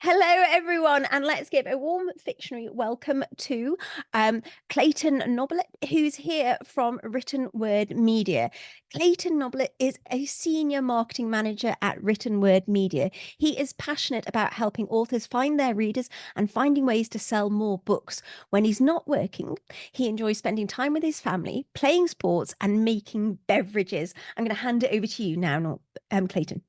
Hello, everyone, and let's give a warm fictionary welcome to Clayton Noblit, who's here from Written Word Media. Clayton Noblit is a senior marketing manager at Written Word Media. He is passionate about helping authors find their readers and finding ways to sell more books. When he's not working, he enjoys spending time with his family, playing sports, and making beverages. I'm going to hand it over to you now, Clayton.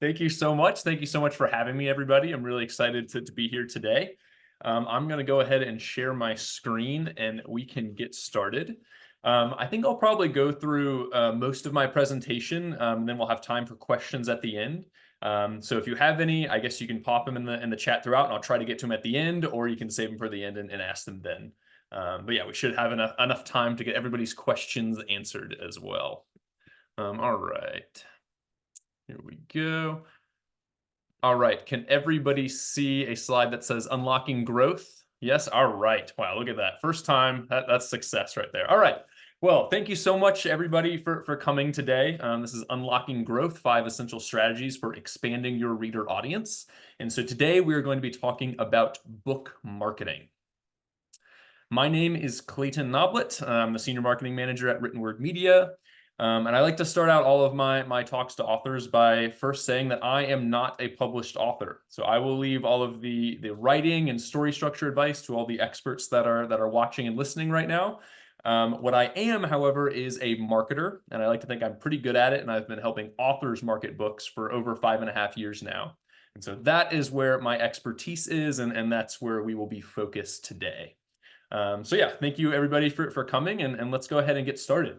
Thank you so much. Thank you so much for having me, everybody. I'm really excited to be here today. I'm going to go ahead and share my screen and we can get started. I think I'll probably go through most of my presentation, and then we'll have time for questions at the end. So if you have any, I guess you can pop them in the chat throughout, and I'll try to get to them at the end, or you can save them for the end and ask them then. But yeah, we should have enough time to get everybody's questions answered as well. All right. Here we go. All right, can everybody see a slide that says unlocking growth? Yes, all right. Wow, look at that. First time, that's success right there. All right, well, thank you so much, everybody, for coming today. This is Unlocking Growth, 5 Essential Strategies for Expanding Your Reader Audience. And so today we are going to be talking about book marketing. My name is Clayton Noblit. I'm the Senior Marketing Manager at Written Word Media. And I like to start out all of my talks to authors by first saying that I am not a published author. So I will leave all of the writing and story structure advice to all the experts that are watching and listening right now. What I am, however, is a marketer, and I like to think I'm pretty good at it, and I've been helping authors market books for over 5.5 years now. And so that is where my expertise is, and that's where we will be focused today. So yeah, thank you everybody for coming, and let's go ahead and get started.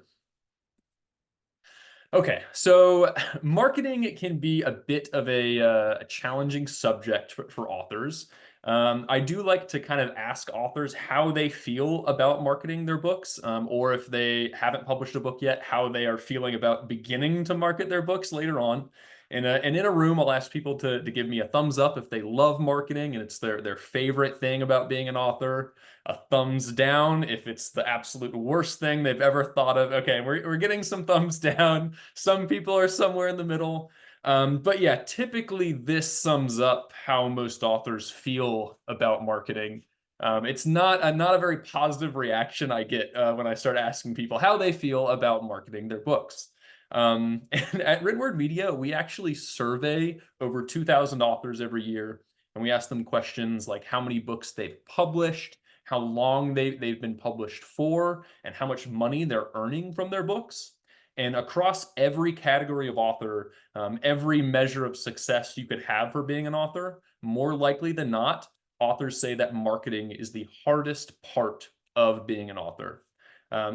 Okay, so marketing can be a bit of a challenging subject for authors. I do like to kind of ask authors how they feel about marketing their books, or if they haven't published a book yet, how they are feeling about beginning to market their books later on. And in a room, I'll ask people to give me a thumbs up if they love marketing and it's their favorite thing about being an author, a thumbs down if it's the absolute worst thing they've ever thought of. Okay, we're getting some thumbs down. Some people are somewhere in the middle. But yeah, typically this sums up how most authors feel about marketing. It's not a very positive reaction I get when I start asking people how they feel about marketing their books. And at Written Word Media, we actually survey over 2,000 authors every year, and we ask them questions like how many books they've published, how long they've been published for, and how much money they're earning from their books. And across every category of author, every measure of success you could have for being an author, more likely than not, authors say that marketing is the hardest part of being an author.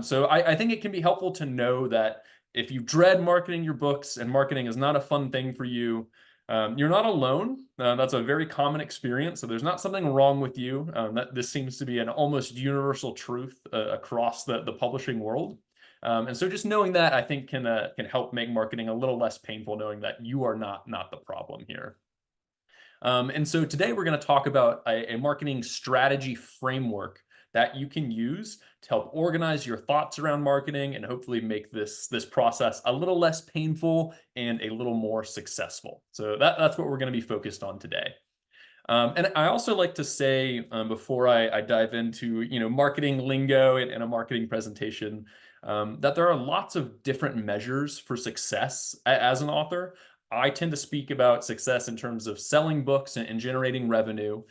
So I think it can be helpful to know that if you dread marketing your books and marketing is not a fun thing for you, you're not alone. That's a very common experience. So there's not something wrong with you. This seems to be an almost universal truth across the publishing world. And so just knowing that, I think, can help make marketing a little less painful, knowing that you are not the problem here. And so today we're going to talk about a marketing strategy framework that you can use to help organize your thoughts around marketing and hopefully make this process a little less painful and a little more successful. So that's what we're going to be focused on today. And I also like to say before I dive into marketing lingo and a marketing presentation that there are lots of different measures for success as an author. I tend to speak about success in terms of selling books and generating revenue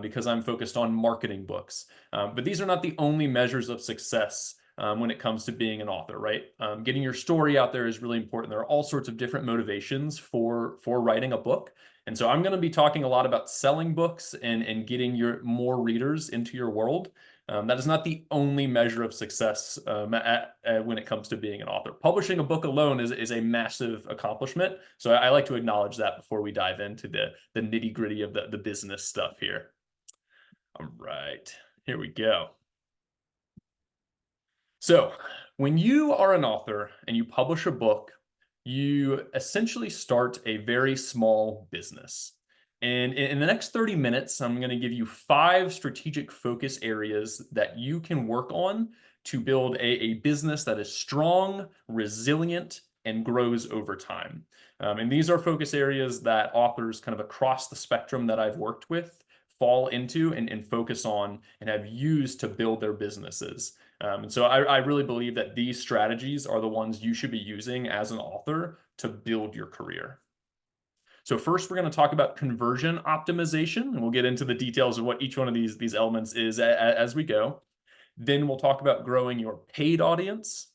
because I'm focused on marketing books. But these are not the only measures of success when it comes to being an author, right? Getting your story out there is really important. There are all sorts of different motivations for writing a book. And so I'm going to be talking a lot about selling books and getting more readers into your world. That is not the only measure of success when it comes to being an author. Publishing a book alone is a massive accomplishment. So I like to acknowledge that before we dive into the nitty gritty of the business stuff here. All right, here we go. So when you are an author and you publish a book, you essentially start a very small business. And in the next 30 minutes, I'm going to give you 5 strategic focus areas that you can work on to build a business that is strong, resilient, and grows over time. And these are focus areas that authors kind of across the spectrum that I've worked with fall into and focus on and have used to build their businesses. And so I really believe that these strategies are the ones you should be using as an author to build your career. So first, we're going to talk about conversion optimization, and we'll get into the details of what each one of these elements is as we go. Then we'll talk about growing your paid audience.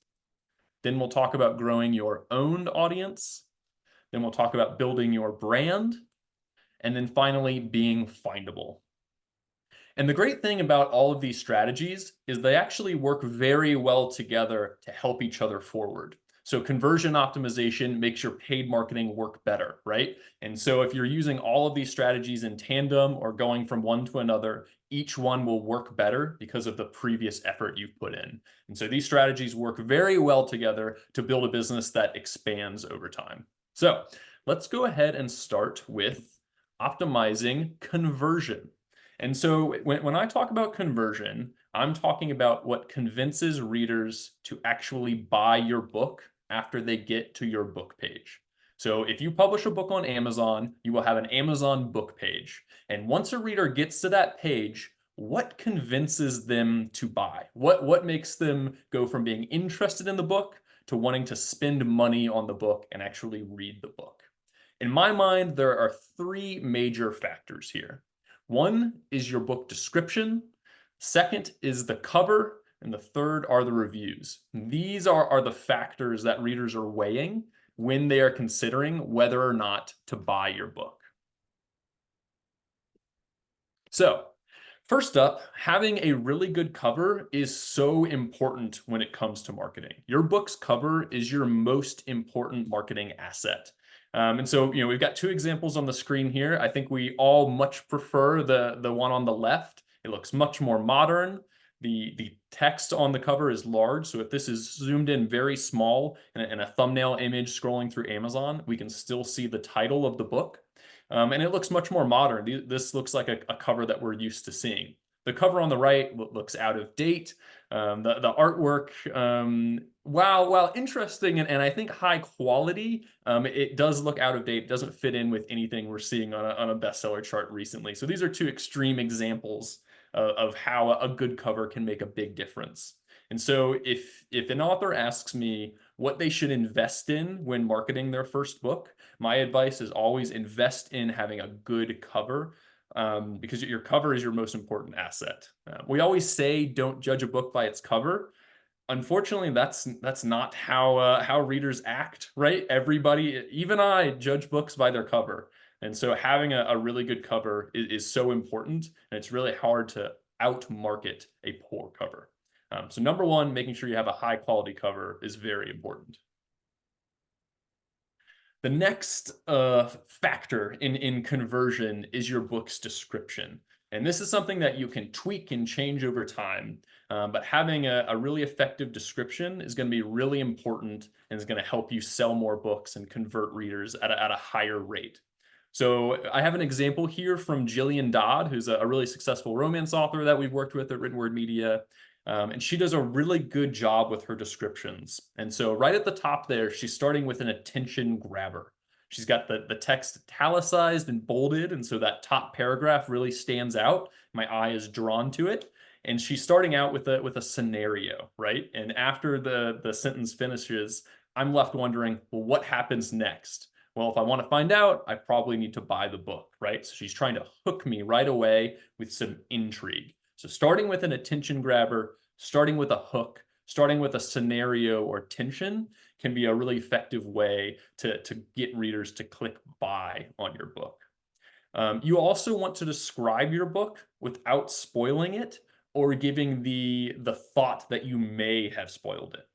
Then we'll talk about growing your owned audience. Then we'll talk about building your brand. And then finally, being findable. And the great thing about all of these strategies is they actually work very well together to help each other forward. So conversion optimization makes your paid marketing work better, right? And so if you're using all of these strategies in tandem or going from one to another, each one will work better because of the previous effort you've put in. And so these strategies work very well together to build a business that expands over time. So let's go ahead and start with optimizing conversion. And so when I talk about conversion, I'm talking about what convinces readers to actually buy your book after they get to your book page. So if you publish a book on Amazon, you will have an Amazon book page. And once a reader gets to that page, what convinces them to buy? What makes them go from being interested in the book to wanting to spend money on the book and actually read the book? In my mind, there are three major factors here. One is your book description. Second is the cover. And the third are the reviews. These are the factors that readers are weighing when they are considering whether or not to buy your book. So, first up, having a really good cover is so important when it comes to marketing. Your book's cover is your most important marketing asset. And so, we've got two examples on the screen here. I think we all much prefer the one on the left. It looks much more modern. The text on the cover is large. So if this is zoomed in very small and a thumbnail image scrolling through Amazon, we can still see the title of the book. And it looks much more modern. This looks like a cover that we're used to seeing. The cover on the right looks out of date. The artwork, while interesting and I think high quality, it does look out of date. It doesn't fit in with anything we're seeing on a bestseller chart recently. So these are two extreme examples of how a good cover can make a big difference. And so if an author asks me what they should invest in when marketing their first book, my advice is always invest in having a good cover, because your cover is your most important asset. We always say don't judge a book by its cover. Unfortunately, that's not how readers act, right? Everybody, even I, judge books by their cover. And so having a really good cover is so important, and it's really hard to outmarket a poor cover. So number one, making sure you have a high quality cover is very important. The next factor in conversion is your book's description. And this is something that you can tweak and change over time. But having a really effective description is going to be really important and is going to help you sell more books and convert readers at a higher rate. So I have an example here from Jillian Dodd, who's a really successful romance author that we've worked with at Written Word Media. And she does a really good job with her descriptions. And so right at the top there, she's starting with an attention grabber. She's got the text italicized and bolded, and so that top paragraph really stands out. My eye is drawn to it. And she's starting out with a scenario, right? And after the sentence finishes, I'm left wondering, well, what happens next? Well, if I want to find out, I probably need to buy the book, right? So she's trying to hook me right away with some intrigue. So starting with an attention grabber, starting with a hook, starting with a scenario or tension can be a really effective way to get readers to click buy on your book. You also want to describe your book without spoiling it or giving the thought that you may have spoiled it.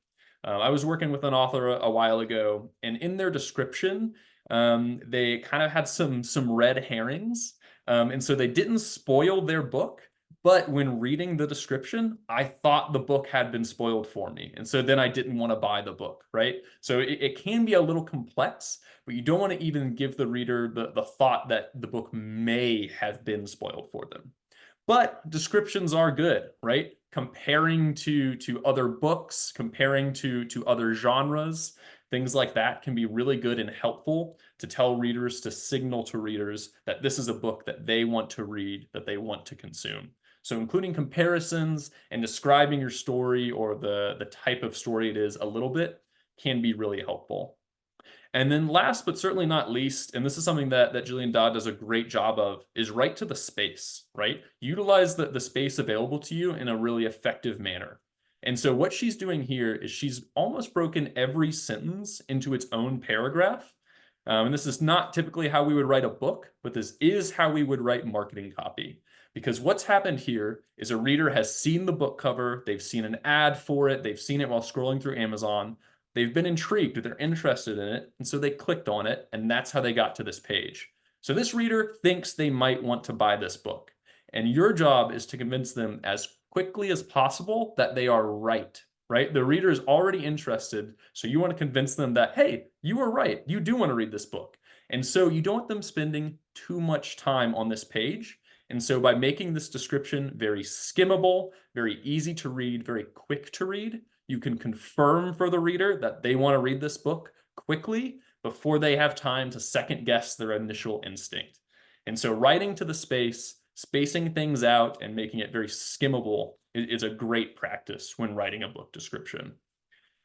I was working with an author a while ago, and in their description, they kind of had some red herrings. And so they didn't spoil their book, but when reading the description, I thought the book had been spoiled for me. And so then I didn't want to buy the book, right? So it can be a little complex, but you don't want to even give the reader the thought that the book may have been spoiled for them. But descriptions are good, right? Comparing to other books, comparing to other genres, Things like that can be really good and helpful to tell readers, to signal to readers that this is a book that they want to read, that they want to consume. So including comparisons and describing your story or the type of story it is a little bit can be really helpful. And then last but certainly not least, and this is something that Gillian Dodd does a great job of, is write to the space, right? Utilize the space available to you in a really effective manner. And so what she's doing here is she's almost broken every sentence into its own paragraph. And this is not typically how we would write a book, but this is how we would write marketing copy. Because what's happened here is a reader has seen the book cover, they've seen an ad for it, they've seen it while scrolling through Amazon, they've been intrigued, they're interested in it, and so they clicked on it, and that's how they got to this page. So this reader thinks they might want to buy this book, and your job is to convince them as quickly as possible that they are right, right? The reader is already interested, so you want to convince them that, hey, you were right, you do want to read this book. And so you don't want them spending too much time on this page. And so by making this description very skimmable, very easy to read, very quick to read, you can confirm for the reader that they want to read this book quickly before they have time to second guess their initial instinct. And so writing to the space, spacing things out, and making it very skimmable is a great practice when writing a book description.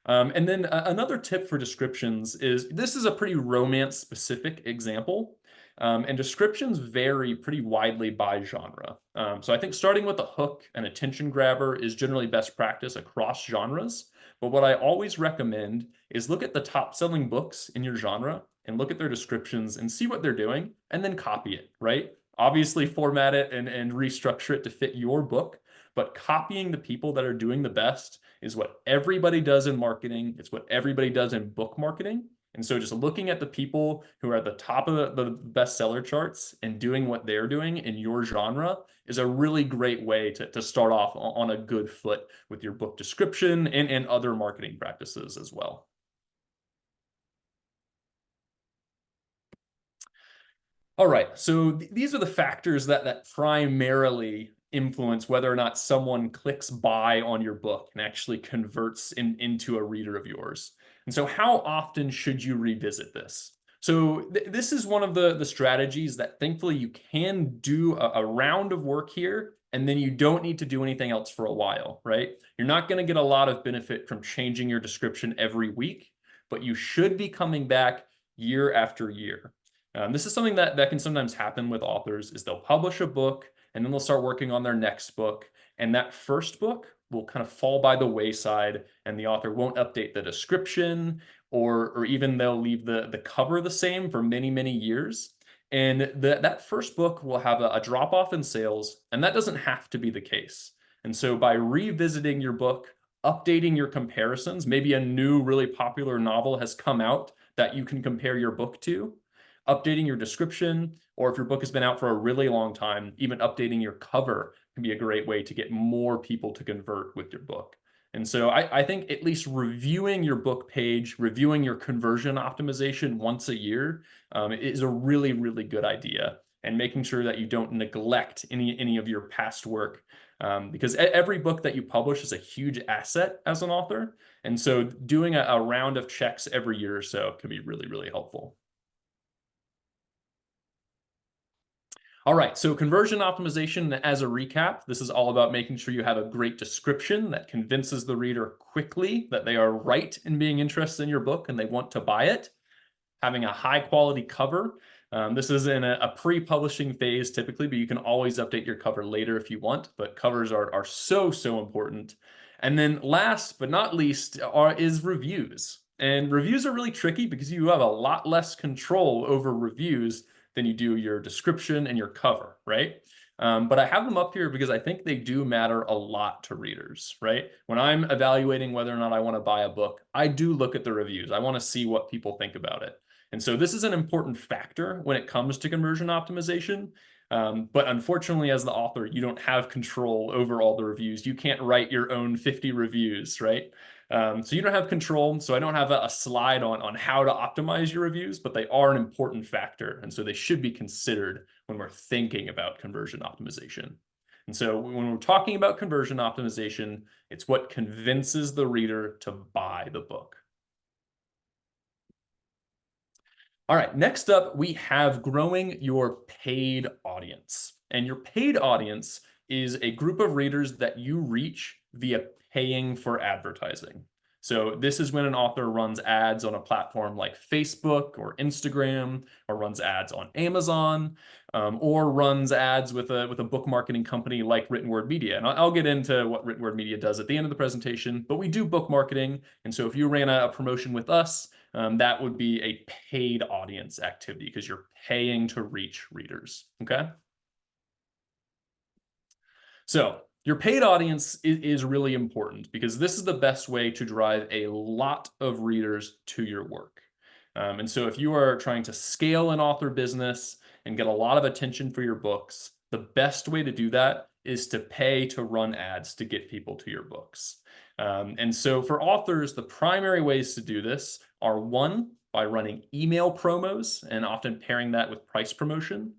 And then another tip for descriptions is, this is a pretty romance-specific example, and descriptions vary pretty widely by genre. So I think starting with a hook and attention grabber is generally best practice across genres. But what I always recommend is look at the top-selling books in your genre and look at their descriptions and see what they're doing, and then copy it, right? Obviously format it and restructure it to fit your book, but copying the people that are doing the best is what everybody does in marketing. It's what everybody does in book marketing. And so just looking at the people who are at the top of the bestseller charts and doing what they're doing in your genre is a really great way to start off on a good foot with your book description and other marketing practices as well. All right, so these are the factors that primarily influence whether or not someone clicks buy on your book and actually converts into a reader of yours. And so how often should you revisit this? So this is one of the strategies that thankfully you can do a round of work here, and then you don't need to do anything else for a while, right? You're not going to get a lot of benefit from changing your description every week, but you should be coming back year after year. This is something that can sometimes happen with authors is they'll publish a book and then they'll start working on their next book. And that first book will kind of fall by the wayside and the author won't update the description or even they'll leave the cover the same for many, many years. And that first book will have a drop off in sales, and that doesn't have to be the case. And so by revisiting your book, updating your comparisons, maybe a new really popular novel has come out that you can compare your book to, updating your description, or if your book has been out for a really long time, even updating your cover can be a great way to get more people to convert with your book. And so I think at least reviewing your book page, reviewing your conversion optimization once a year is a really, really good idea. And making sure that you don't neglect any of your past work, because every book that you publish is a huge asset as an author. And so doing a round of checks every year or so can be really, really helpful. All right, so conversion optimization, as a recap, this is all about making sure you have a great description that convinces the reader quickly that they are right in being interested in your book and they want to buy it. Having a high quality cover. This is in a pre-publishing phase typically, but you can always update your cover later if you want, but covers are so, so important. And then last but not least is reviews. And reviews are really tricky because you have a lot less control over reviews than you do your description and your cover, right? But I have them up here because I think they do matter a lot to readers, right? When I'm evaluating whether or not I want to buy a book, I do look at the reviews. I want to see what people think about it. And so this is an important factor when it comes to conversion optimization. But unfortunately, as the author, you don't have control over all the reviews. You can't write your own 50 reviews, right? So you don't have control. So I don't have a slide on how to optimize your reviews, but they are an important factor. And so they should be considered when we're thinking about conversion optimization. And so when we're talking about conversion optimization, it's what convinces the reader to buy the book. All right, next up, we have growing your paid audience. And your paid audience is a group of readers that you reach via paying for advertising. So this is when an author runs ads on a platform like Facebook or Instagram, or runs ads on Amazon, or runs ads with a book marketing company like Written Word Media. And I'll get into what Written Word Media does at the end of the presentation, but we do book marketing. And so if you ran a promotion with us, that would be a paid audience activity because you're paying to reach readers, okay? So your paid audience is really important because this is the best way to drive a lot of readers to your work. And so if you are trying to scale an author business and get a lot of attention for your books, the best way to do that is to pay to run ads to get people to your books. And so for authors, the primary ways to do this are one, by running email promos and often pairing that with price promotion.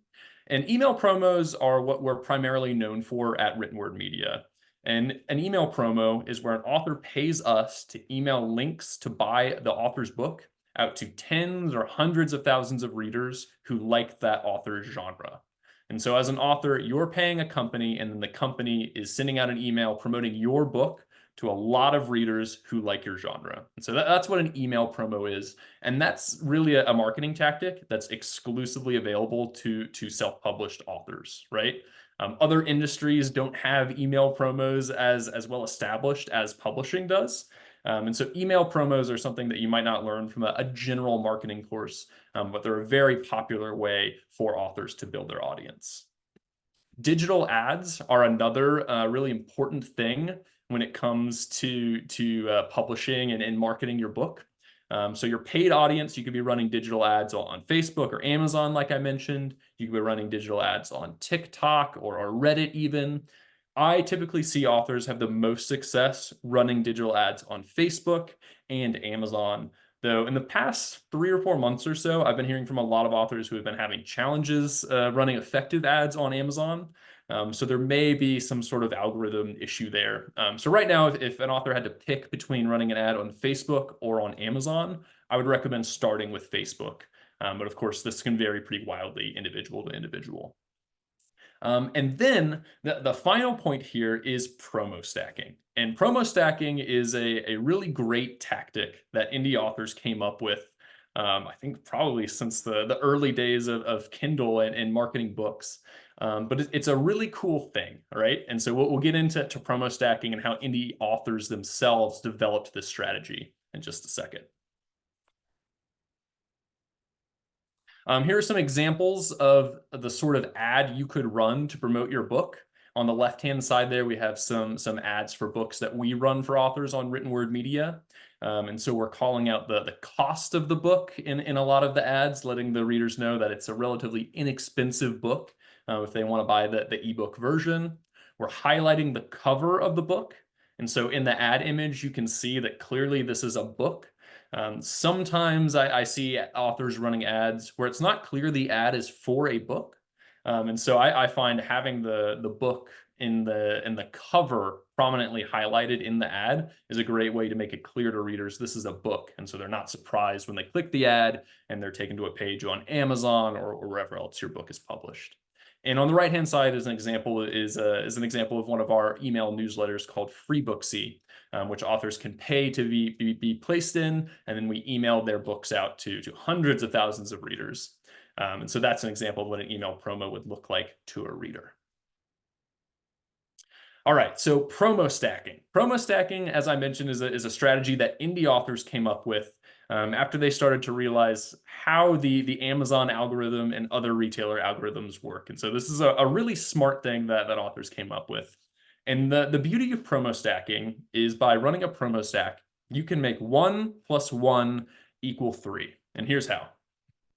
And email promos are what we're primarily known for at Written Word Media. And an email promo is where an author pays us to email links to buy the author's book out to tens or hundreds of thousands of readers who like that author's genre. And so as an author, you're paying a company, and then the company is sending out an email promoting your book to a lot of readers who like your genre. And so that's what an email promo is. And that's really a marketing tactic that's exclusively available to self-published authors, right? Other industries don't have email promos as well established as publishing does. And so email promos are something that you might not learn from a general marketing course, but they're a very popular way for authors to build their audience. Digital ads are another really important thing when it comes to publishing and marketing your book. So your paid audience, you could be running digital ads on Facebook or Amazon, like I mentioned. You could be running digital ads on TikTok or Reddit even. I typically see authors have the most success running digital ads on Facebook and Amazon. Though in the past 3 or 4 months or so, I've been hearing from a lot of authors who have been having challenges running effective ads on Amazon. So there may be some sort of algorithm issue there. So right now, if an author had to pick between running an ad on Facebook or on Amazon, I would recommend starting with Facebook. But of course, this can vary pretty wildly individual to individual. And then the final point here is promo stacking. And promo stacking is a really great tactic that indie authors came up with, I think probably since the early days of Kindle and marketing books. But it's a really cool thing, right? And so we'll get into promo stacking and how indie authors themselves developed this strategy in just a second. Here are some examples of the sort of ad you could run to promote your book. On the left-hand side there, we have some ads for books that we run for authors on Written Word Media. And so we're calling out the cost of the book in a lot of the ads, letting the readers know that it's a relatively inexpensive book if they want to buy the ebook version. We're highlighting the cover of the book. And so in the ad image, you can see that clearly this is a book. Sometimes I see authors running ads where it's not clear the ad is for a book. And so I find having the book in the cover prominently highlighted in the ad is a great way to make it clear to readers this is a book. And so they're not surprised when they click the ad and they're taken to a page on Amazon or wherever else your book is published. And on the right-hand side is an example of one of our email newsletters called Freebooksy, which authors can pay to be placed in, and then we email their books out to hundreds of thousands of readers. And so that's an example of what an email promo would look like to a reader. All right, so promo stacking. Promo stacking, as I mentioned, is a strategy that indie authors came up with after they started to realize how the Amazon algorithm and other retailer algorithms work. And so this is a really smart thing that authors came up with. And the beauty of promo stacking is by running a promo stack, you can make 1 + 1 = 3. And here's how.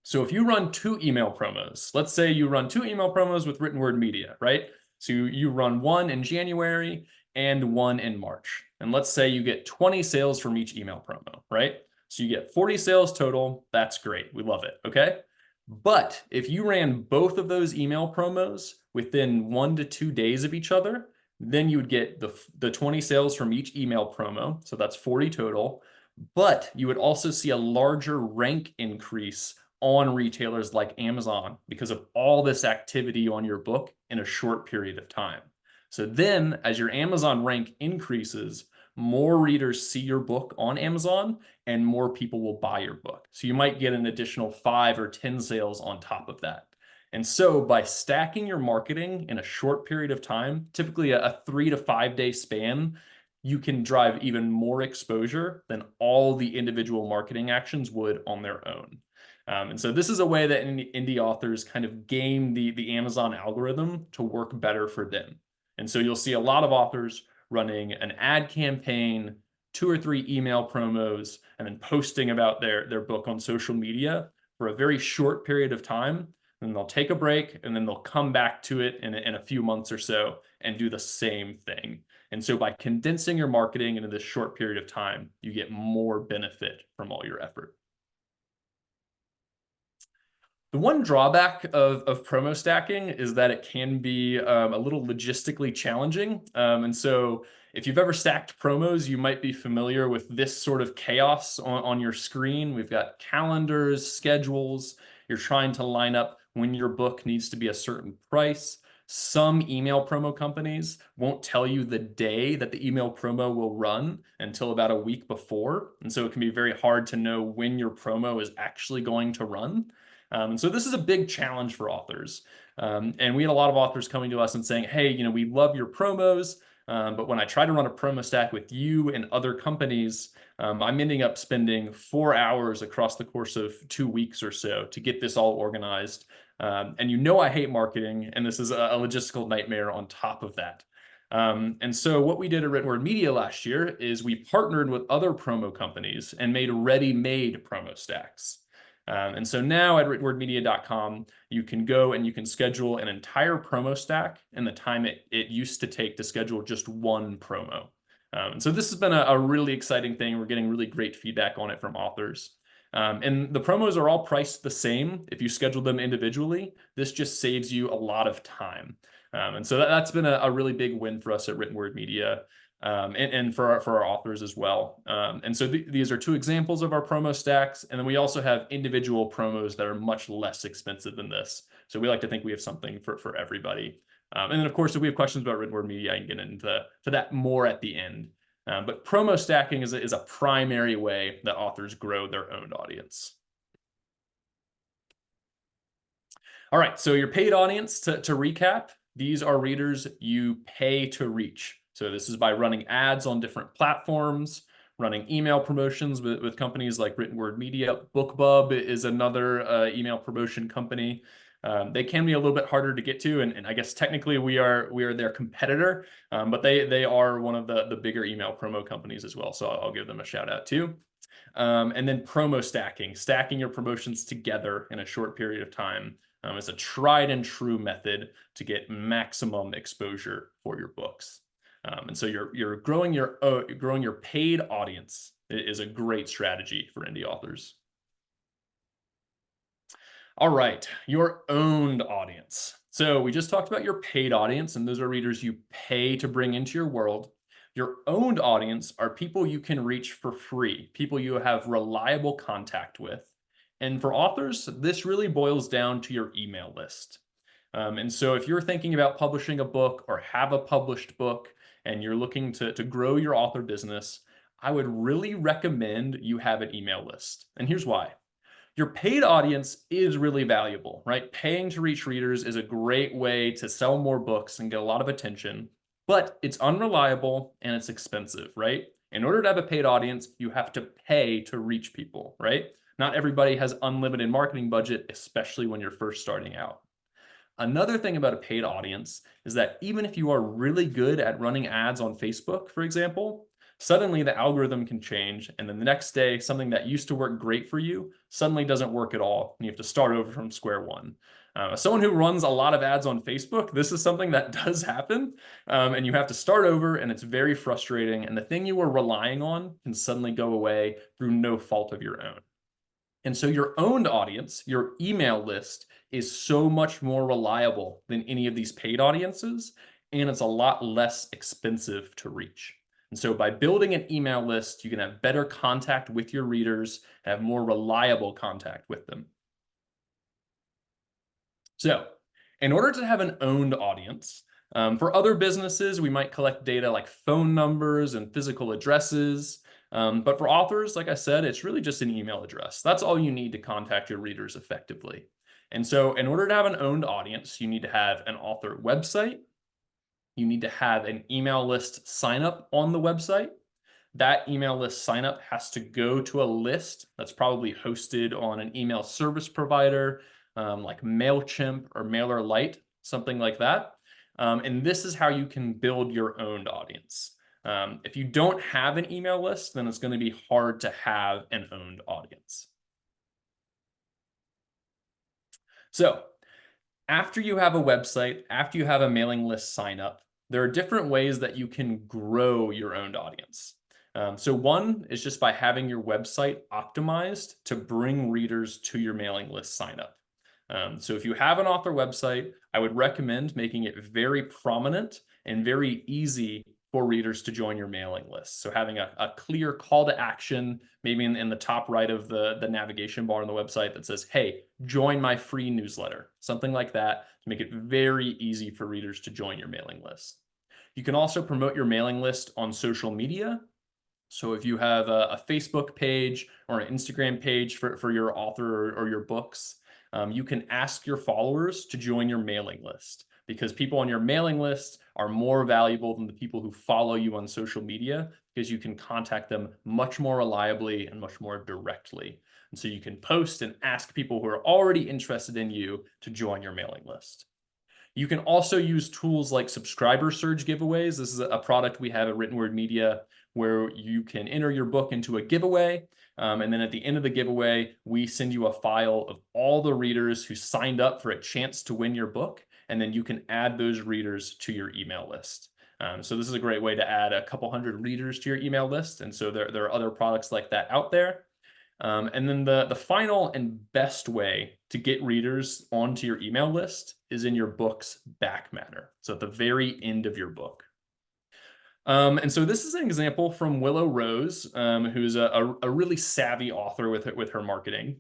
So if you run 2 email promos, let's say you run 2 email promos with Written Word Media, right? So you run one in January and one in March. And let's say you get 20 sales from each email promo, right? So you get 40 sales total. That's great. We love it. Okay. But if you ran both of those email promos within 1 to 2 days of each other, then you would get the 20 sales from each email promo. So that's 40 total. But you would also see a larger rank increase on retailers like Amazon because of all this activity on your book in a short period of time. So then, as your Amazon rank increases, more readers see your book on Amazon and more people will buy your book. So you might get an additional 5 or 10 sales on top of that. And so by stacking your marketing in a short period of time, typically a 3 to 5 day span, you can drive even more exposure than all the individual marketing actions would on their own. And so this is a way that indie authors kind of game the Amazon algorithm to work better for them. And so you'll see a lot of authors running an ad campaign, 2 or 3 email promos, and then posting about their book on social media for a very short period of time. Then they'll take a break and then they'll come back to it in a few months or so and do the same thing. And so by condensing your marketing into this short period of time, you get more benefit from all your effort. The one drawback of promo stacking is that it can be a little logistically challenging. And so if you've ever stacked promos, you might be familiar with this sort of chaos on your screen. We've got calendars, schedules. You're trying to line up when your book needs to be a certain price. Some email promo companies won't tell you the day that the email promo will run until about a week before. And so it can be very hard to know when your promo is actually going to run. And so this is a big challenge for authors. And we had a lot of authors coming to us and saying, hey, we love your promos, but when I try to run a promo stack with you and other companies, I'm ending up spending 4 hours across the course of 2 weeks or so to get this all organized. And I hate marketing, and this is a logistical nightmare on top of that. And so what we did at Written Word Media last year is we partnered with other promo companies and made ready-made promo stacks. And so now at writtenwordmedia.com, you can go and you can schedule an entire promo stack in the time it used to take to schedule just one promo. And so this has been a really exciting thing. We're getting really great feedback on it from authors. And the promos are all priced the same. If you schedule them individually, this just saves you a lot of time. And so that's been a really big win for us at Written Word Media. And for our authors as well. And so these are 2 examples of our promo stacks. And then we also have individual promos that are much less expensive than this. So we like to think we have something for everybody. And then, of course, if we have questions about Written Word Media, I can get into that more at the end. But promo stacking is a primary way that authors grow their own audience. All right, so your paid audience, to recap, these are readers you pay to reach. So this is by running ads on different platforms, running email promotions with companies like Written Word Media. BookBub is another email promotion company. They can be a little bit harder to get to, and I guess technically we are their competitor, but they are one of the bigger email promo companies as well. So I'll give them a shout out too. And then promo stacking your promotions together in a short period of time. Is a tried and true method to get maximum exposure for your books. And so you're growing your paid audience is a great strategy for indie authors. All right, your owned audience. So we just talked about your paid audience, and those are readers you pay to bring into your world. Your owned audience are people you can reach for free, people you have reliable contact with. And for authors, this really boils down to your email list. And so if you're thinking about publishing a book or have a published book and you're looking to grow your author business, I would really recommend you have an email list. And here's why. Your paid audience is really valuable, right? Paying to reach readers is a great way to sell more books and get a lot of attention, but it's unreliable and it's expensive, right? In order to have a paid audience, you have to pay to reach people, right? Not everybody has unlimited marketing budget, especially when you're first starting out. Another thing about a paid audience is that even if you are really good at running ads on Facebook, for example, suddenly the algorithm can change, and then the next day, something that used to work great for you suddenly doesn't work at all, and you have to start over from square one. As someone who runs a lot of ads on Facebook, this is something that does happen, and you have to start over, and it's very frustrating, and the thing you were relying on can suddenly go away through no fault of your own. And so your owned audience, your email list, is so much more reliable than any of these paid audiences, and it's a lot less expensive to reach. And so by building an email list, you can have better contact with your readers, have more reliable contact with them. So, in order to have an owned audience, for other businesses, we might collect data like phone numbers and physical addresses. But for authors, like I said, it's really just an email address. That's all you need to contact your readers effectively. And so, in order to have an owned audience, you need to have an author website. You need to have an email list sign up on the website. That email list sign up has to go to a list that's probably hosted on an email service provider like MailChimp or MailerLite, something like that. And this is how you can build your own audience. If you don't have an email list, then it's going to be hard to have an owned audience. So after you have a website, after you have a mailing list sign up, there are different ways that you can grow your own audience. So one is just by having your website optimized to bring readers to your mailing list sign up. So if you have an author website, I would recommend making it very prominent and very easy for readers to join your mailing list. So having a clear call to action, maybe in the top right of the navigation bar on the website that says, hey, join my free newsletter, something like that to make it very easy for readers to join your mailing list. You can also promote your mailing list on social media. So if you have a Facebook page or an Instagram page for your author or your books, you can ask your followers to join your mailing list because people on your mailing list are more valuable than the people who follow you on social media because you can contact them much more reliably and much more directly. And so you can post and ask people who are already interested in you to join your mailing list. You can also use tools like subscriber surge giveaways. This is a product we have at Written Word Media where you can enter your book into a giveaway. And then at the end of the giveaway, we send you a file of all the readers who signed up for a chance to win your book. And then you can add those readers to your email list. So this is a great way to add a couple hundred readers to your email list. And so there are other products like that out there. And then the final and best way to get readers onto your email list is in your book's back matter. So at the very end of your book. And so this is an example from Willow Rose, who's a really savvy author with her marketing.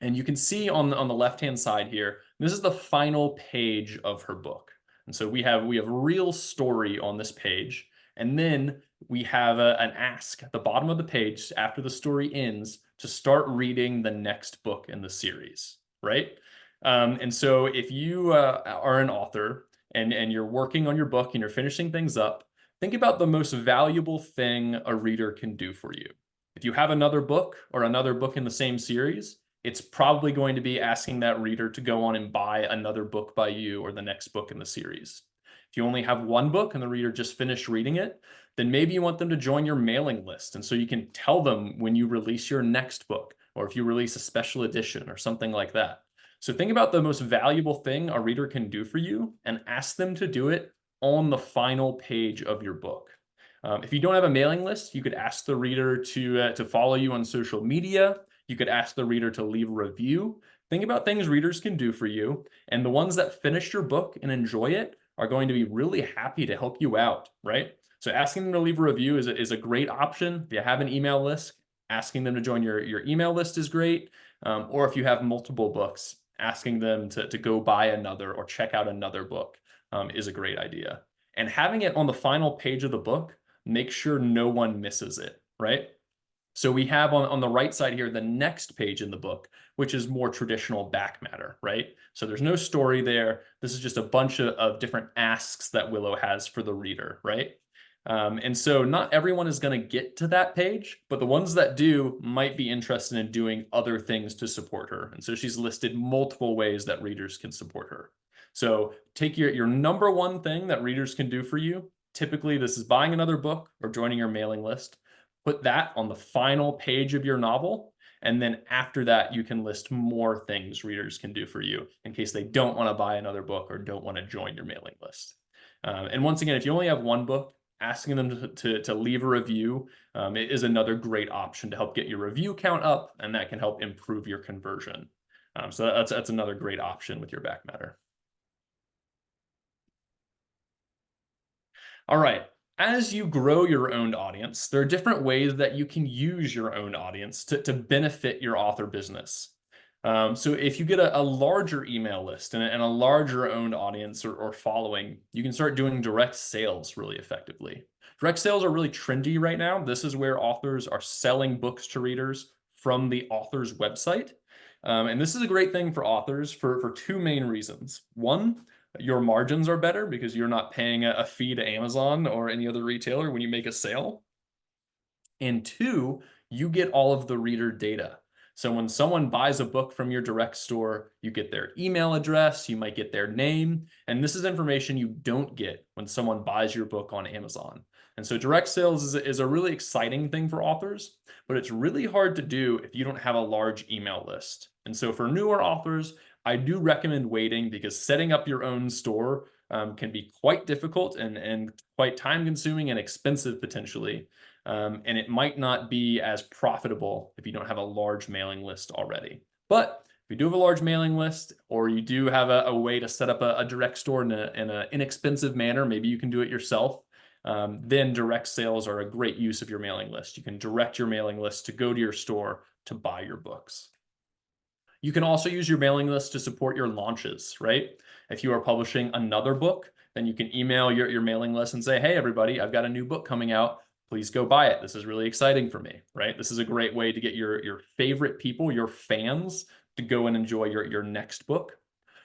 And you can see on the left-hand side here, this is the final page of her book. And so we have real story on this page. And then we have an ask at the bottom of the page after the story ends to start reading the next book in the series, right? And so if you are an author and you're working on your book and you're finishing things up, think about the most valuable thing a reader can do for you. If you have another book or another book in the same series, it's probably going to be asking that reader to go on and buy another book by you or the next book in the series. If you only have one book and the reader just finished reading it, then maybe you want them to join your mailing list. And so you can tell them when you release your next book, or if you release a special edition or something like that. So think about the most valuable thing a reader can do for you and ask them to do it on the final page of your book. If you don't have a mailing list, you could ask the reader to follow you on social media. You could ask the reader to leave a review. Think about things readers can do for you. And the ones that finish your book and enjoy it are going to be really happy to help you out, right? So asking them to leave a review is a great option. If you have an email list, asking them to join your email list is great. Or if you have multiple books, asking them to go buy another or check out another book is a great idea. And having it on the final page of the book, make sure no one misses it, right? So we have on the right side here, the next page in the book, which is more traditional back matter, right? So there's no story there. This is just a bunch of different asks that Willow has for the reader, right? And so not everyone is going to get to that page, but the ones that do might be interested in doing other things to support her. And so she's listed multiple ways that readers can support her. So take your number one thing that readers can do for you. Typically, this is buying another book or joining your mailing list. Put that on the final page of your novel. And then after that, you can list more things readers can do for you in case they don't want to buy another book or don't want to join your mailing list. And once again, if you only have one book, asking them to leave a review is another great option to help get your review count up, and that can help improve your conversion. So that's another great option with your back matter. All right. As you grow your own audience, there are different ways that you can use your own audience to benefit your author business. So if you get a larger email list and a larger owned audience or following, you can start doing direct sales really effectively. Direct sales are really trendy right now. This is where authors are selling books to readers from the author's website. And this is a great thing for authors for two main reasons. One, your margins are better because you're not paying a fee to Amazon or any other retailer when you make a sale. And two, you get all of the reader data. So when someone buys a book from your direct store, you get their email address, you might get their name, and this is information you don't get when someone buys your book on Amazon. And so direct sales is a really exciting thing for authors, but it's really hard to do if you don't have a large email list. And so for newer authors, I do recommend waiting because setting up your own store can be quite difficult and quite time consuming and expensive potentially. And it might not be as profitable if you don't have a large mailing list already. But if you do have a large mailing list, or you do have a way to set up a direct store in an inexpensive manner, maybe you can do it yourself, then direct sales are a great use of your mailing list. You can direct your mailing list to go to your store to buy your books. You can also use your mailing list to support your launches, right? If you are publishing another book, then you can email your mailing list and say, hey, everybody, I've got a new book coming out. Please go buy it. This is really exciting for me, right? This is a great way to get your favorite people, your fans, to go and enjoy your next book.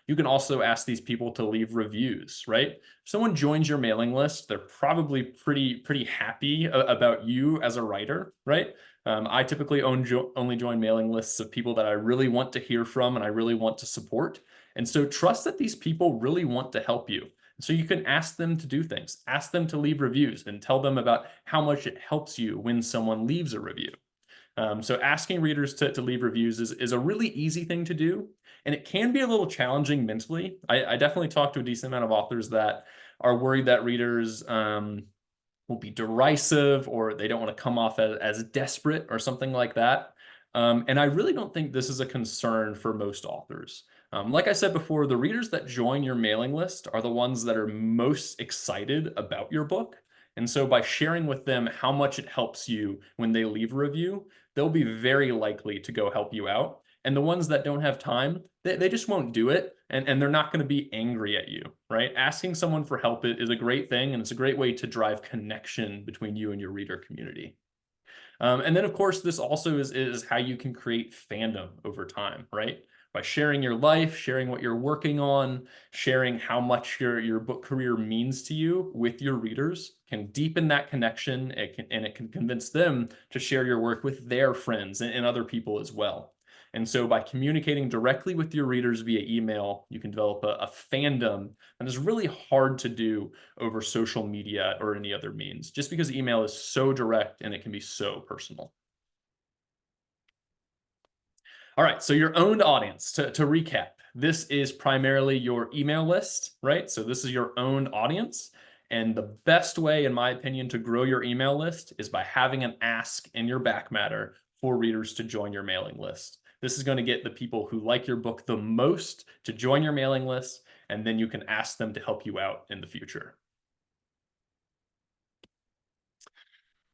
You can also ask these people to leave reviews, right? If someone joins your mailing list, they're probably pretty happy about you as a writer, right? I typically only join mailing lists of people that I really want to hear from and I really want to support. And so trust that these people really want to help you. So you can ask them to do things, ask them to leave reviews and tell them about how much it helps you when someone leaves a review. So asking readers to leave reviews is a really easy thing to do, and it can be a little challenging mentally. I definitely talk to a decent amount of authors that are worried that readers will be derisive or they don't want to come off as desperate or something like that. And I really don't think this is a concern for most authors. Like I said before, the readers that join your mailing list are the ones that are most excited about your book. And so by sharing with them how much it helps you when they leave a review, they'll be very likely to go help you out. And the ones that don't have time, they just won't do it. And they're not going to be angry at you, right? Asking someone for help is a great thing. And it's a great way to drive connection between you and your reader community. And then, of course, this also is how you can create fandom over time, right? By sharing your life, sharing what you're working on, sharing how much your book career means to you with your readers can deepen that connection. It can convince them to share your work with their friends and other people as well. And so by communicating directly with your readers via email, you can develop a fandom that is really hard to do over social media or any other means, just because email is so direct and it can be so personal. All right, so your owned audience, to recap, this is primarily your email list, right? So this is your owned audience. And the best way, in my opinion, to grow your email list is by having an ask in your back matter for readers to join your mailing list. This is going to get the people who like your book the most to join your mailing list, and then you can ask them to help you out in the future.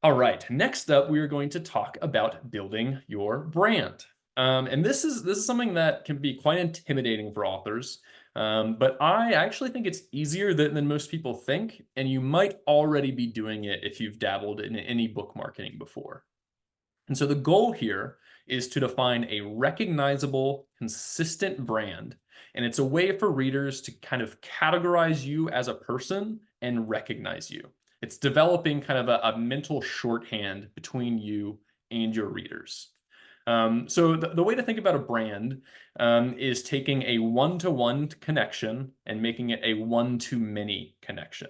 All right, next up, we are going to talk about building your brand. And this is something that can be quite intimidating for authors, but I actually think it's easier than most people think, and you might already be doing it if you've dabbled in any book marketing before. And so the goal here is to define a recognizable, consistent brand. And it's a way for readers to kind of categorize you as a person and recognize you. It's developing kind of a mental shorthand between you and your readers. So the way to think about a brand is taking a one-to-one connection and making it a one-to-many connection.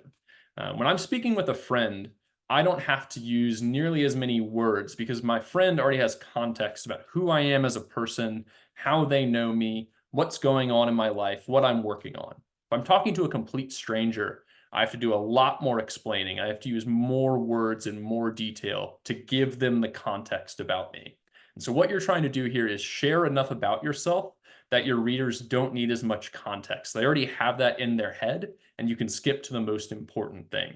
When I'm speaking with a friend, I don't have to use nearly as many words because my friend already has context about who I am as a person, how they know me, what's going on in my life, what I'm working on. If I'm talking to a complete stranger, I have to do a lot more explaining. I have to use more words and more detail to give them the context about me. And so what you're trying to do here is share enough about yourself that your readers don't need as much context. They already have that in their head, and you can skip to the most important thing.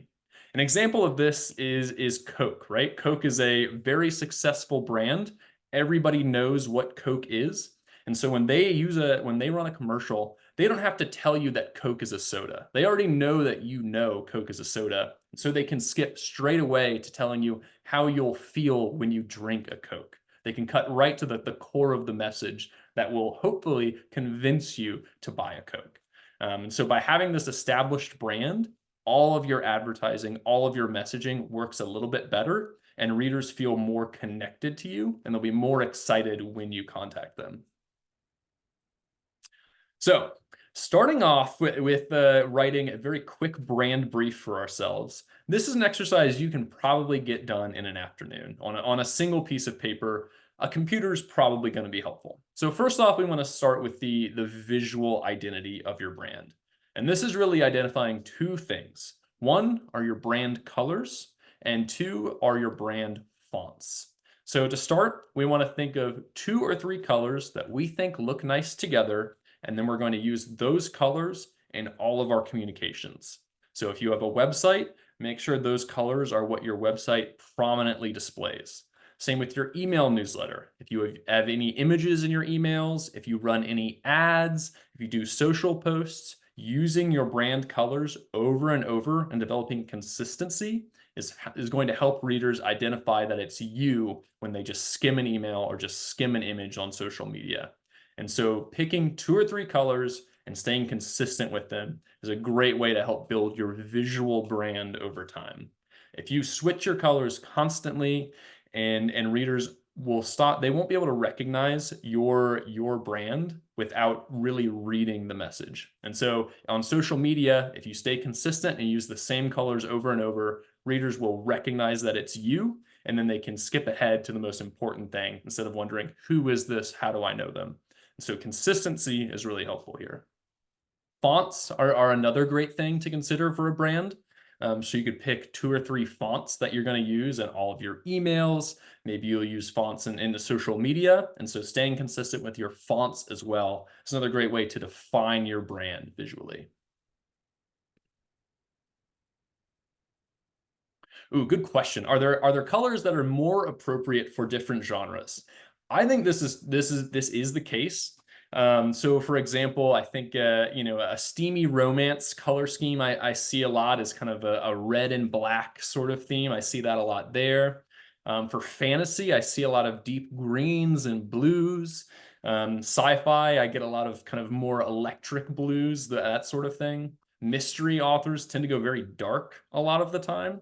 An example of this is Coke, right? Coke is a very successful brand. Everybody knows what Coke is. And so when they run a commercial, they don't have to tell you that Coke is a soda. They already know that you know Coke is a soda. So they can skip straight away to telling you how you'll feel when you drink a Coke. They can cut right to the core of the message that will hopefully convince you to buy a Coke. And so by having this established brand, all of your advertising, all of your messaging works a little bit better, and readers feel more connected to you, and they'll be more excited when you contact them. So starting off with writing a very quick brand brief for ourselves, this is an exercise you can probably get done in an afternoon. On a single piece of paper, a computer is probably going to be helpful. So first off, we want to start with the visual identity of your brand. And this is really identifying two things. One are your brand colors, and two are your brand fonts. So to start, we want to think of 2 or 3 colors that we think look nice together, and then we're going to use those colors in all of our communications. So if you have a website, make sure those colors are what your website prominently displays. Same with your email newsletter. If you have any images in your emails, if you run any ads, if you do social posts, using your brand colors over and over and developing consistency is going to help readers identify that it's you when they just skim an email or just skim an image on social media. And so picking 2 or 3 colors and staying consistent with them is a great way to help build your visual brand over time. If you switch your colors constantly and readers will stop, they won't be able to recognize your brand without really reading the message. And so on social media, if you stay consistent and use the same colors over and over, readers will recognize that it's you, and then they can skip ahead to the most important thing instead of wondering, who is this? How do I know them? And so consistency is really helpful here. Fonts are another great thing to consider for a brand. So you could pick 2 or 3 fonts that you're going to use in all of your emails. Maybe you'll use fonts in the social media. And so staying consistent with your fonts as well is another great way to define your brand visually. Ooh, good question. Are there colors that are more appropriate for different genres? I think this is the case. So for example, I think a steamy romance color scheme I see a lot is kind of a red and black sort of theme. I see that a lot there. For fantasy, I see a lot of deep greens and blues. Sci-fi, I get a lot of kind of more electric blues, that sort of thing. Mystery authors tend to go very dark a lot of the time.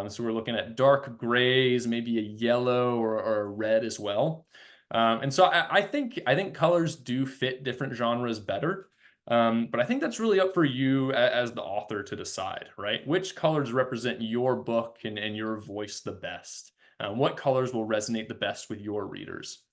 So we're looking at dark grays, maybe a yellow or a red as well. And so I think colors do fit different genres better. But I think that's really up for you as the author to decide, right? Which colors represent your book and your voice the best? What colors will resonate the best with your readers?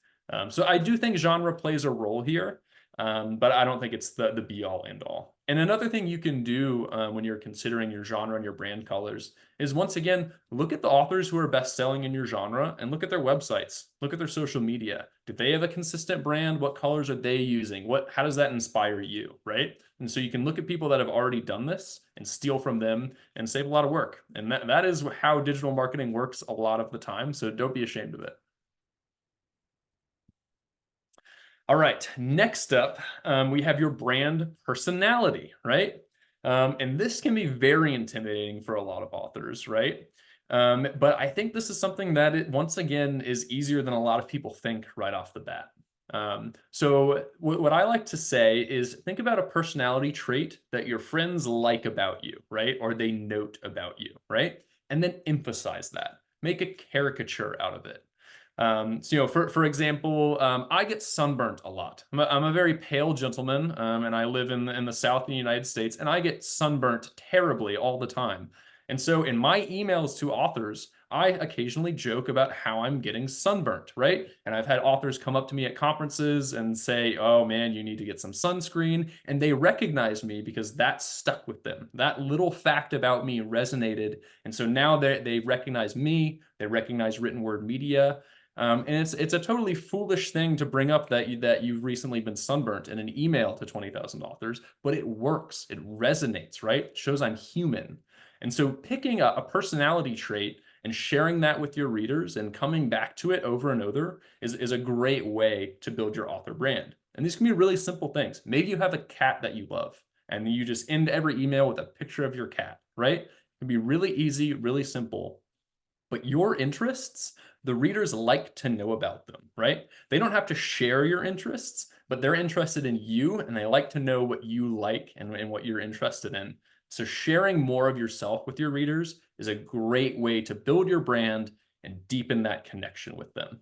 So I do think genre plays a role here, but I don't think it's the be all end all. And another thing you can do when you're considering your genre and your brand colors is, once again, look at the authors who are best selling in your genre and look at their websites, look at their social media. Do they have a consistent brand? What colors are they using? How does that inspire you, right? And so you can look at people that have already done this and steal from them and save a lot of work. And that is how digital marketing works a lot of the time. So don't be ashamed of it. All right, next up, we have your brand personality, right? And this can be very intimidating for a lot of authors, right? But I think this is something that, once again, is easier than a lot of people think right off the bat. So what I like to say is, think about a personality trait that your friends like about you, right? Or they note about you, right? And then emphasize that. Make a caricature out of it. So, for example, I get sunburnt a lot. I'm a very pale gentleman, and I live in the South of the United States, and I get sunburnt terribly all the time. And so in my emails to authors, I occasionally joke about how I'm getting sunburnt, right? And I've had authors come up to me at conferences and say, "Oh man, you need to get some sunscreen." And they recognize me because that stuck with them. That little fact about me resonated. And so now they recognize me, they recognize written word media. And it's a totally foolish thing to bring up that you've recently been sunburnt in an email to 20,000 authors, but it works. It resonates, right? It shows I'm human. And so picking a personality trait and sharing that with your readers and coming back to it over and over is a great way to build your author brand. And these can be really simple things. Maybe you have a cat that you love and you just end every email with a picture of your cat, right? It can be really easy, really simple. But your interests, the readers like to know about them, right? They don't have to share your interests, but they're interested in you and they like to know what you like and what you're interested in. So sharing more of yourself with your readers is a great way to build your brand and deepen that connection with them.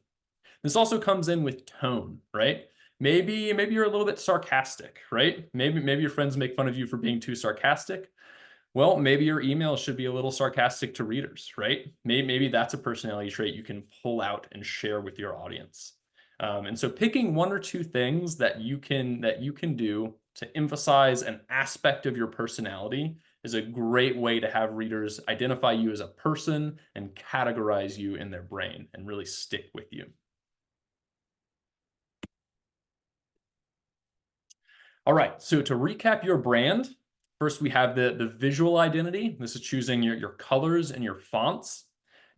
This also comes in with tone, right? Maybe you're a little bit sarcastic, right? Maybe your friends make fun of you for being too sarcastic. Well, maybe your email should be a little sarcastic to readers, right? Maybe that's a personality trait you can pull out and share with your audience. And so picking one or two things that you can do to emphasize an aspect of your personality is a great way to have readers identify you as a person and categorize you in their brain and really stick with you. All right, so to recap your brand, first we have the visual identity. This is choosing your colors and your fonts.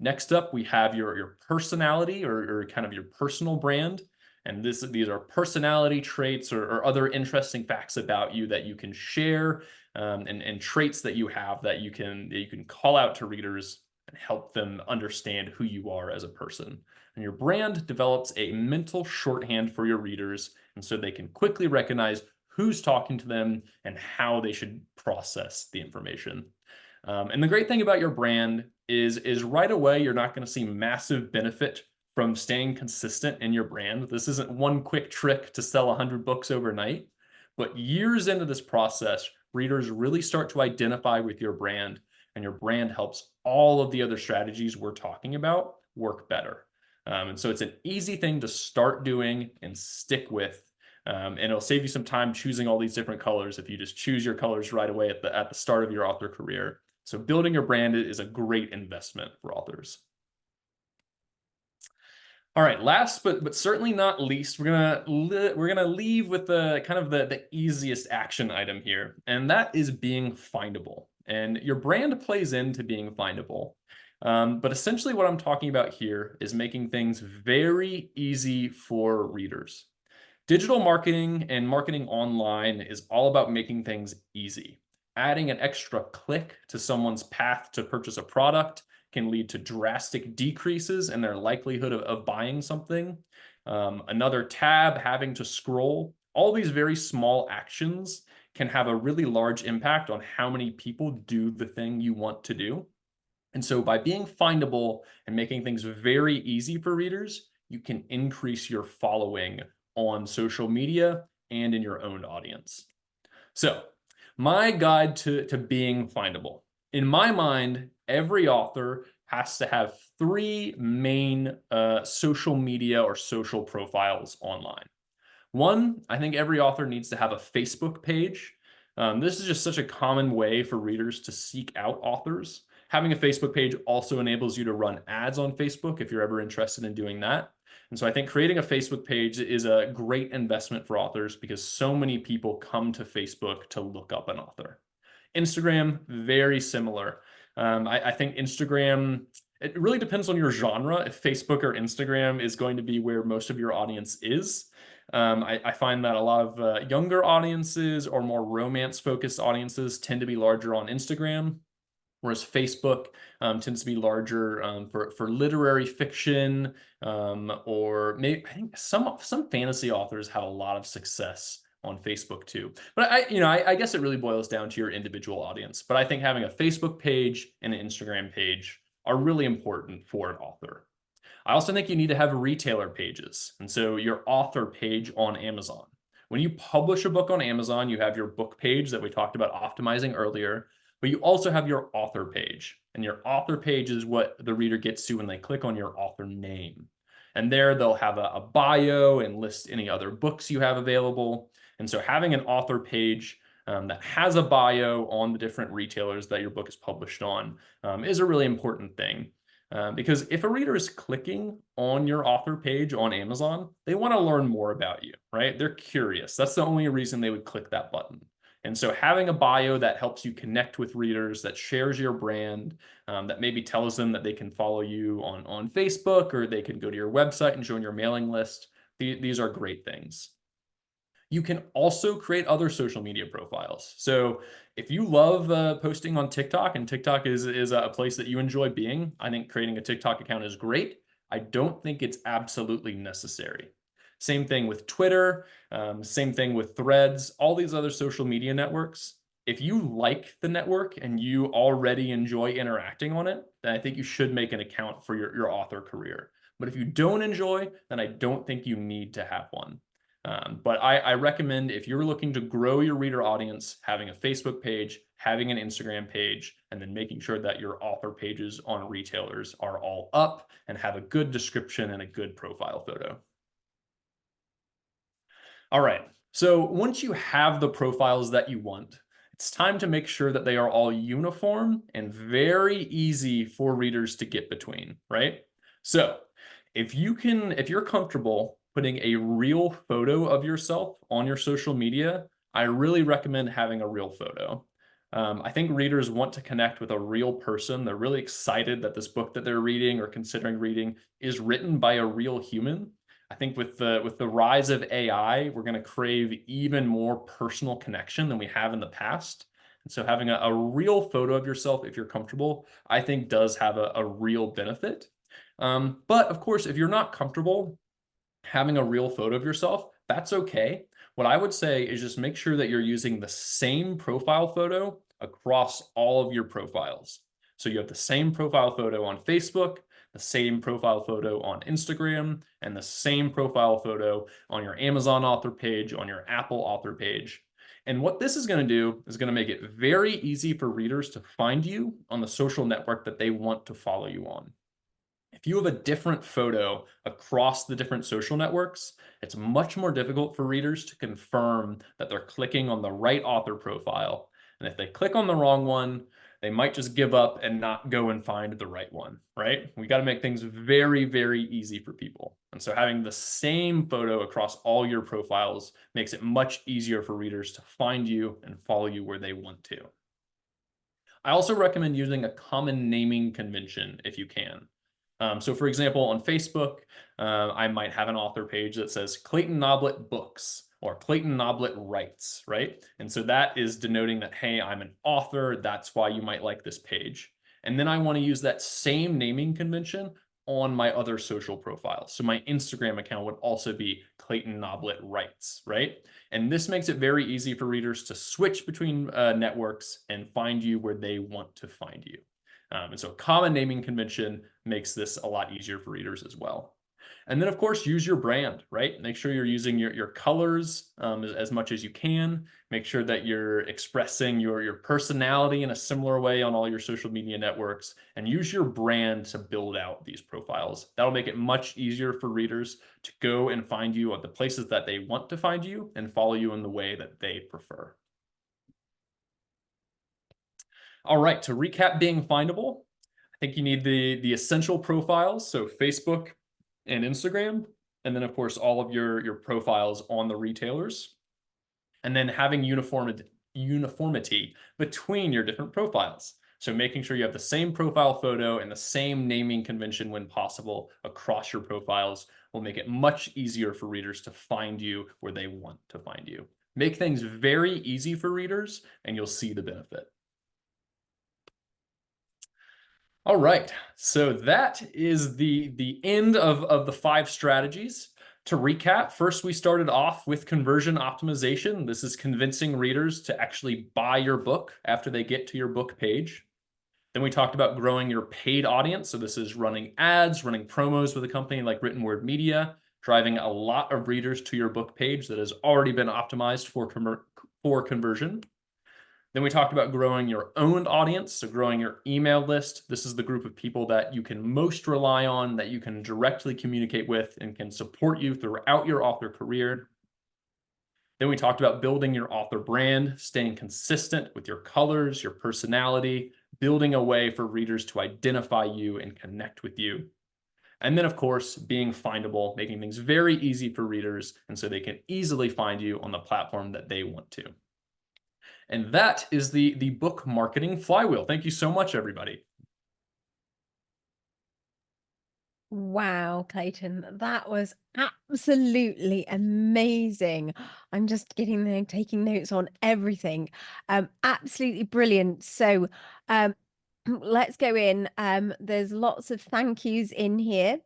Next up, we have your personality or kind of your personal brand. And these are personality traits or other interesting facts about you that you can share, and traits that you have that you can call out to readers and help them understand who you are as a person. And your brand develops a mental shorthand for your readers, and so they can quickly recognize who's talking to them and how they should process the information. And the great thing about your brand is right away you're not going to see massive benefit from staying consistent in your brand. This isn't one quick trick to sell 100 books overnight, but years into this process, readers really start to identify with your brand, and your brand helps all of the other strategies we're talking about work better. And so it's an easy thing to start doing and stick with, and it'll save you some time choosing all these different colors if you just choose your colors right away at the start of your author career. So building your brand is a great investment for authors. All right, last but certainly not least, we're gonna leave with the kind of the easiest action item here, and that is being findable. And your brand plays into being findable. But essentially what I'm talking about here is making things very easy for readers. Digital marketing and marketing online is all about making things easy. Adding an extra click to someone's path to purchase a product can lead to drastic decreases in their likelihood of buying something. Another tab having to scroll. All these very small actions can have a really large impact on how many people do the thing you want to do. And so by being findable and making things very easy for readers, you can increase your following on social media and in your own audience. So, my guide to being findable. In my mind, every author has to have three main social media or social profiles online. One, I think every author needs to have a Facebook page. This is just such a common way for readers to seek out authors. Having a Facebook page also enables you to run ads on Facebook if you're ever interested in doing that. And so I think creating a Facebook page is a great investment for authors because so many people come to Facebook to look up an author. Instagram, very similar. I think Instagram, it really depends on your genre. If Facebook or Instagram is going to be where most of your audience is. I find that a lot of younger audiences or more romance-focused audiences tend to be larger on Instagram, whereas Facebook tends to be larger for literary fiction, or maybe I think some fantasy authors have a lot of success on Facebook too. But I guess it really boils down to your individual audience. But I think having a Facebook page and an Instagram page are really important for an author. I also think you need to have retailer pages. And so your author page on Amazon. When you publish a book on Amazon, you have your book page that we talked about optimizing earlier, but you also have your author page. And your author page is what the reader gets to when they click on your author name. And there they'll have a bio and list any other books you have available. And so having an author page that has a bio on the different retailers that your book is published on is a really important thing. Because if a reader is clicking on your author page on Amazon, they want to learn more about you, right? They're curious. That's the only reason they would click that button. And so having a bio that helps you connect with readers, that shares your brand, that maybe tells them that they can follow you on Facebook or they can go to your website and join your mailing list, these are great things. You can also create other social media profiles. So if you love posting on TikTok, and TikTok is a place that you enjoy being, I think creating a TikTok account is great. I don't think it's absolutely necessary. Same thing with Twitter, same thing with Threads, all these other social media networks. If you like the network and you already enjoy interacting on it, then I think you should make an account for your author career. But if you don't enjoy, then I don't think you need to have one. But I recommend, if you're looking to grow your reader audience, having a Facebook page, having an Instagram page, and then making sure that your author pages on retailers are all up and have a good description and a good profile photo. All right. So once you have the profiles that you want, it's time to make sure that they are all uniform and very easy for readers to get between, right? So if you're comfortable putting a real photo of yourself on your social media, I really recommend having a real photo. I think readers want to connect with a real person. They're really excited that this book that they're reading or considering reading is written by a real human. I think with the rise of AI, we're going to crave even more personal connection than we have in the past. And so having a real photo of yourself, if you're comfortable, I think does have a real benefit. But of course, if you're not comfortable having a real photo of yourself, that's okay. What I would say is just make sure that you're using the same profile photo across all of your profiles. So you have the same profile photo on Facebook, the same profile photo on Instagram, and the same profile photo on your Amazon author page, on your Apple author page. And what this is going to do is going to make it very easy for readers to find you on the social network that they want to follow you on. If you have a different photo across the different social networks, it's much more difficult for readers to confirm that they're clicking on the right author profile. And if they click on the wrong one, they might just give up and not go and find the right one, right? We got to make things very, very easy for people. And so having the same photo across all your profiles makes it much easier for readers to find you and follow you where they want to. I also recommend using a common naming convention if you can. So for example, on Facebook, I might have an author page that says Clayton Noblit Books or Clayton Noblit Writes, right? And so that is denoting that, hey, I'm an author. That's why you might like this page. And then I want to use that same naming convention on my other social profiles. So my Instagram account would also be Clayton Noblit Writes, right? And this makes it very easy for readers to switch between networks and find you where they want to find you. And so a common naming convention makes this a lot easier for readers as well. And then, of course, use your brand, right? Make sure you're using your colors as much as you can. Make sure that you're expressing your personality in a similar way on all your social media networks, and use your brand to build out these profiles. That'll make it much easier for readers to go and find you at the places that they want to find you and follow you in the way that they prefer. All right, to recap being findable, I think you need the essential profiles, so Facebook and Instagram, and then of course all of your profiles on the retailers, and then having uniformity between your different profiles. So making sure you have the same profile photo and the same naming convention when possible across your profiles will make it much easier for readers to find you where they want to find you. Make things very easy for readers, and you'll see the benefit. All right, so that is the end of the 5 strategies. To recap, first we started off with conversion optimization. This is convincing readers to actually buy your book after they get to your book page. Then we talked about growing your paid audience. So this is running ads, running promos with a company like Written Word Media, driving a lot of readers to your book page that has already been optimized for conversion. Then we talked about growing your owned audience, so growing your email list. This is the group of people that you can most rely on, that you can directly communicate with and can support you throughout your author career. Then we talked about building your author brand, staying consistent with your colors, your personality, building a way for readers to identify you and connect with you. And then, of course, being findable, making things very easy for readers, and so they can easily find you on the platform that they want to. And that is the book marketing flywheel. Thank you so much, everybody. Wow, Clayton, that was absolutely amazing. I'm just getting there, taking notes on everything. Absolutely brilliant. So, um, let's go in. There's lots of thank yous in here.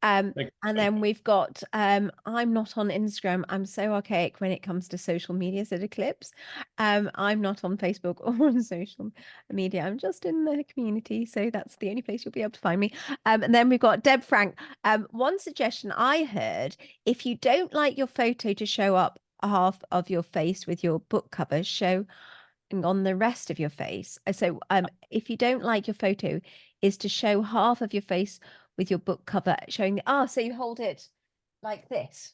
Thank And you. then we've got I'm not on Instagram. I'm so archaic when it comes to social media, so the clips. I'm not on Facebook or on social media. I'm just in the community, so that's the only place you'll be able to find me. And then we've got Deb Frank. One suggestion I heard, if you don't like your photo to show up half of your face with your book cover, show on the rest of your face. So if you don't like your photo, is to show half of your face with your book cover showing the so you hold it like this.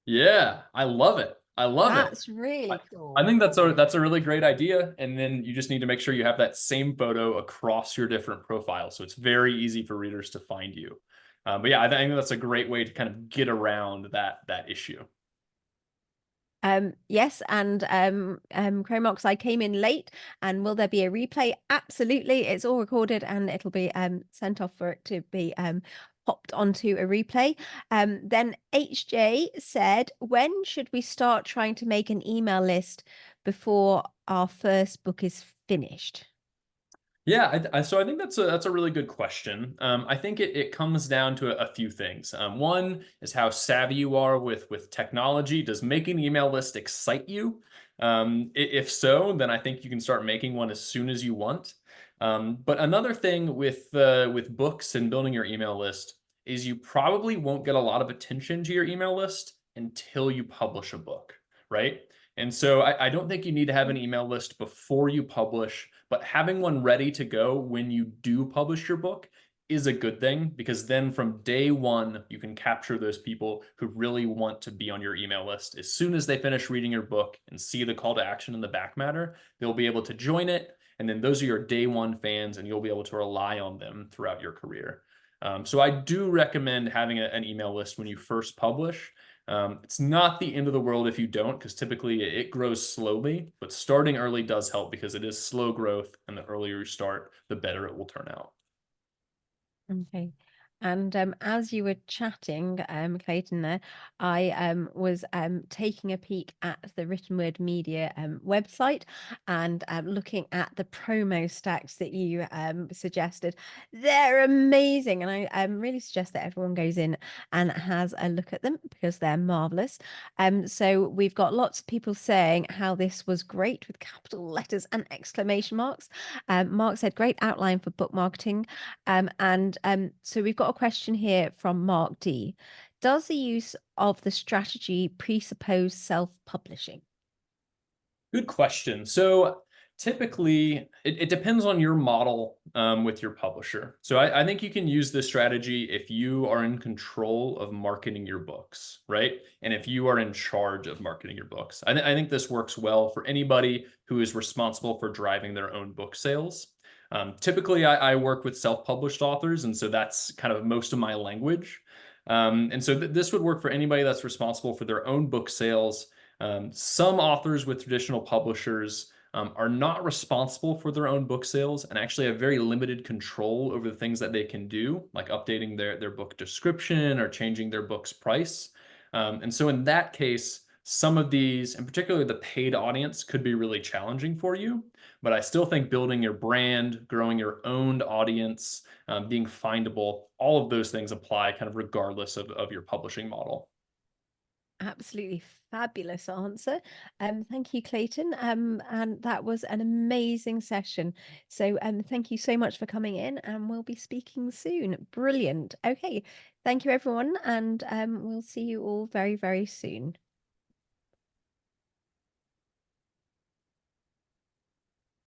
Yeah, I love it. I love it. That's I really I cool. think that's a really great idea, and then you just need to make sure you have that same photo across your different profiles, so it's very easy for readers to find you. But yeah, I think that's a great way to kind of get around that issue. Yes, and Chromox, I came in late, and will there be a replay? Absolutely. It's all recorded and it'll be sent off for it to be popped onto a replay. Then HJ said, when should we start trying to make an email list before our first book is finished? Yeah, so I think that's a really good question. I think it comes down to a few things. One is how savvy you are with technology. Does making an email list excite you? If so, then I think you can start making one as soon as you want. But another thing with books and building your email list is you probably won't get a lot of attention to your email list until you publish a book, right? And so I don't think you need to have an email list before you publish, but having one ready to go when you do publish your book is a good thing, because then from day one, you can capture those people who really want to be on your email list. As soon as they finish reading your book and see the call to action in the back matter, they'll be able to join it. And then those are your day one fans, and you'll be able to rely on them throughout your career. So I do recommend having an email list when you first publish. It's not the end of the world if you don't, because typically it grows slowly, but starting early does help because it is slow growth, and the earlier you start, the better it will turn out. Okay. And as you were chatting, Clayton, there, I was taking a peek at the Written Word Media website and looking at the promo stacks that you suggested. They're amazing, and I really suggest that everyone goes in and has a look at them because they're marvelous. So we've got lots of people saying how this was great with capital letters and exclamation marks. Mark said, great outline for book marketing. So we've got a question here from Mark D. Does the use of the strategy presuppose self-publishing? Good question. So typically, it depends on your model with your publisher. So I think you can use this strategy if you are in control of marketing your books, right? And if you are in charge of marketing your books. I think this works well for anybody who is responsible for driving their own book sales. Typically, I work with self-published authors, and so that's kind of most of my language. And so this would work for anybody that's responsible for their own book sales. Some authors with traditional publishers are not responsible for their own book sales and actually have very limited control over the things that they can do, like updating their book description or changing their book's price. And so in that case, some of these, and particularly the paid audience, could be really challenging for you. But I still think building your brand, growing your owned audience, being findable, all of those things apply kind of regardless of your publishing model. Absolutely fabulous answer. Thank you, Clayton. And that was an amazing session. So thank you so much for coming in, and we'll be speaking soon. Brilliant. Okay. Thank you, everyone, and we'll see you all very, very soon.